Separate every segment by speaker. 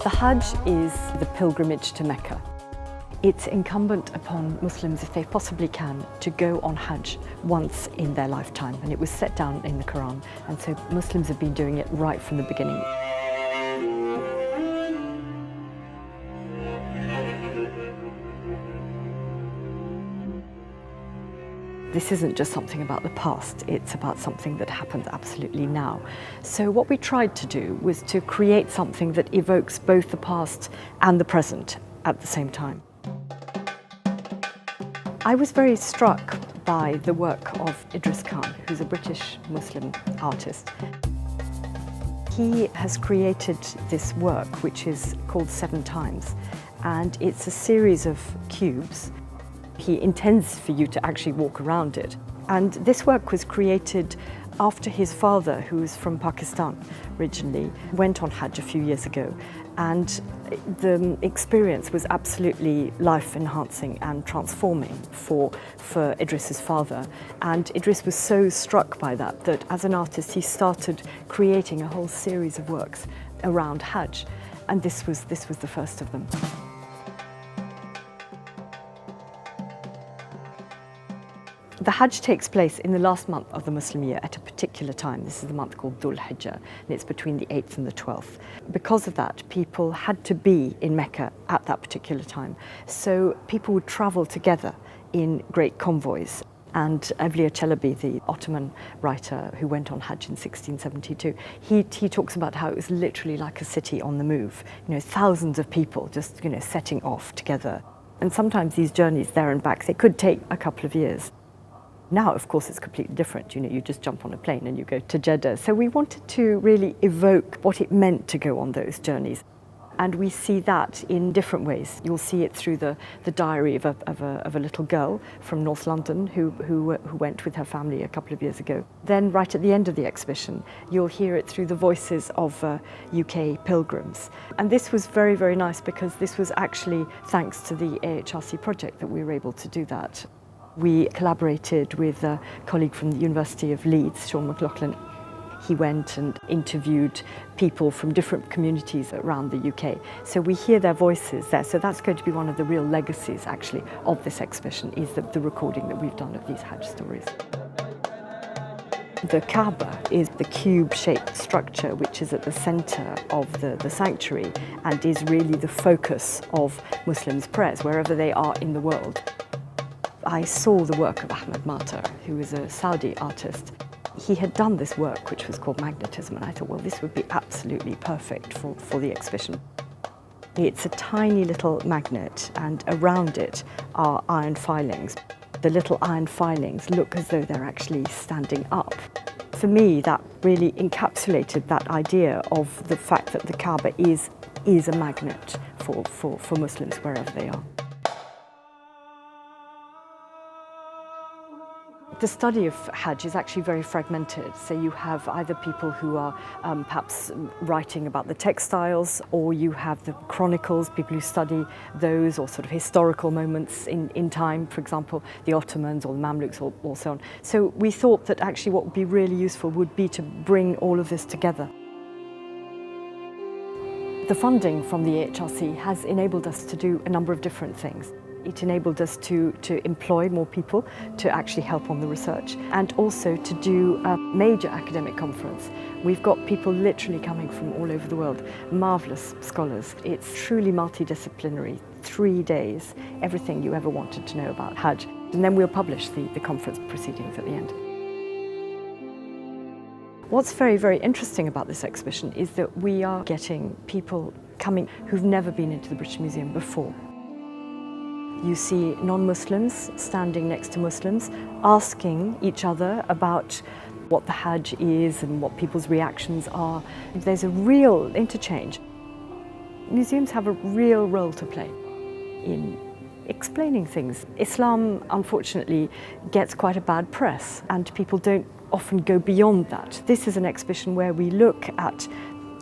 Speaker 1: The Hajj is the pilgrimage to Mecca. It's incumbent upon Muslims, if they possibly can, to go on Hajj once in their lifetime, and it was set down in the Quran, and so Muslims have been doing it right from the beginning. This isn't just something about the past, it's about something that happens absolutely now. So what we tried to do was to create something that evokes both the past and the present at the same time. I was very struck by the work of Idris Khan, who's a British Muslim artist. He has created this work which is called 7 Times, and it's a series of cubes. He intends for you to actually walk around it. And this work was created after his father, who was from Pakistan originally, went on Hajj a few years ago. And the experience was absolutely life-enhancing and transforming for Idris's father. And Idris was so struck by that as an artist he started creating a whole series of works around Hajj. And this was the first of them. The Hajj takes place in the last month of the Muslim year at a particular time. This is the month called Dhul Hijjah, and it's between the 8th and the 12th. Because of that, people had to be in Mecca at that particular time. So people would travel together in great convoys. And Evliya Çelebi, the Ottoman writer who went on Hajj in 1672, he talks about how it was literally like a city on the move. You know, thousands of people just, setting off together. And sometimes these journeys there and back, they could take a couple of years. Now, of course, it's completely different. You just jump on a plane and you go to Jeddah. So we wanted to really evoke what it meant to go on those journeys. And we see that in different ways. You'll see it through the diary of a little girl from North London who went with her family a couple of years ago. Then right at the end of the exhibition, you'll hear it through the Voices of UK Pilgrims. And this was very, very nice because this was actually thanks to the AHRC project that we were able to do that. We collaborated with a colleague from the University of Leeds, Sean McLaughlin. He went and interviewed people from different communities around the UK. So we hear their voices there. So that's going to be one of the real legacies, actually, of this exhibition, is the recording that we've done of these Hajj stories. The Kaaba is the cube-shaped structure which is at the centre of the sanctuary and is really the focus of Muslims' prayers, wherever they are in the world. I saw the work of Ahmed Matar, who is a Saudi artist. He had done this work, which was called Magnetism, and I thought, well, this would be absolutely perfect for the exhibition. It's a tiny little magnet, and around it are iron filings. The little iron filings look as though they're actually standing up. For me, that really encapsulated that idea of the fact that the Kaaba is a magnet for Muslims wherever they are. The study of Hajj is actually very fragmented. So you have either people who are perhaps writing about the textiles, or you have the chronicles, people who study those, or sort of historical moments in time, for example, the Ottomans or the Mamluks or so on. So we thought that actually what would be really useful would be to bring all of this together. The funding from the AHRC has enabled us to do a number of different things. It enabled us to employ more people to actually help on the research, and also to do a major academic conference. We've got people literally coming from all over the world, marvellous scholars. It's truly multidisciplinary, 3 days, everything you ever wanted to know about Hajj. And then we'll publish the conference proceedings at the end. What's very, very interesting about this exhibition is that we are getting people coming who've never been into the British Museum before. You see non-Muslims standing next to Muslims, asking each other about what the Hajj is and what people's reactions are. There's a real interchange. Museums have a real role to play in explaining things. Islam, unfortunately, gets quite a bad press, and people don't often go beyond that. This is an exhibition where we look at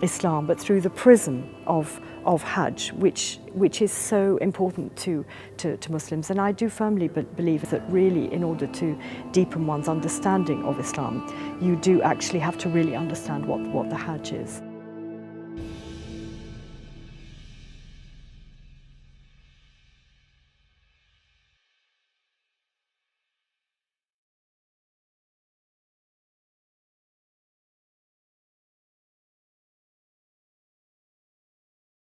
Speaker 1: Islam, but through the prism of Hajj, which is so important to Muslims. And I do firmly believe that really, in order to deepen one's understanding of Islam, you do actually have to really understand what the Hajj is.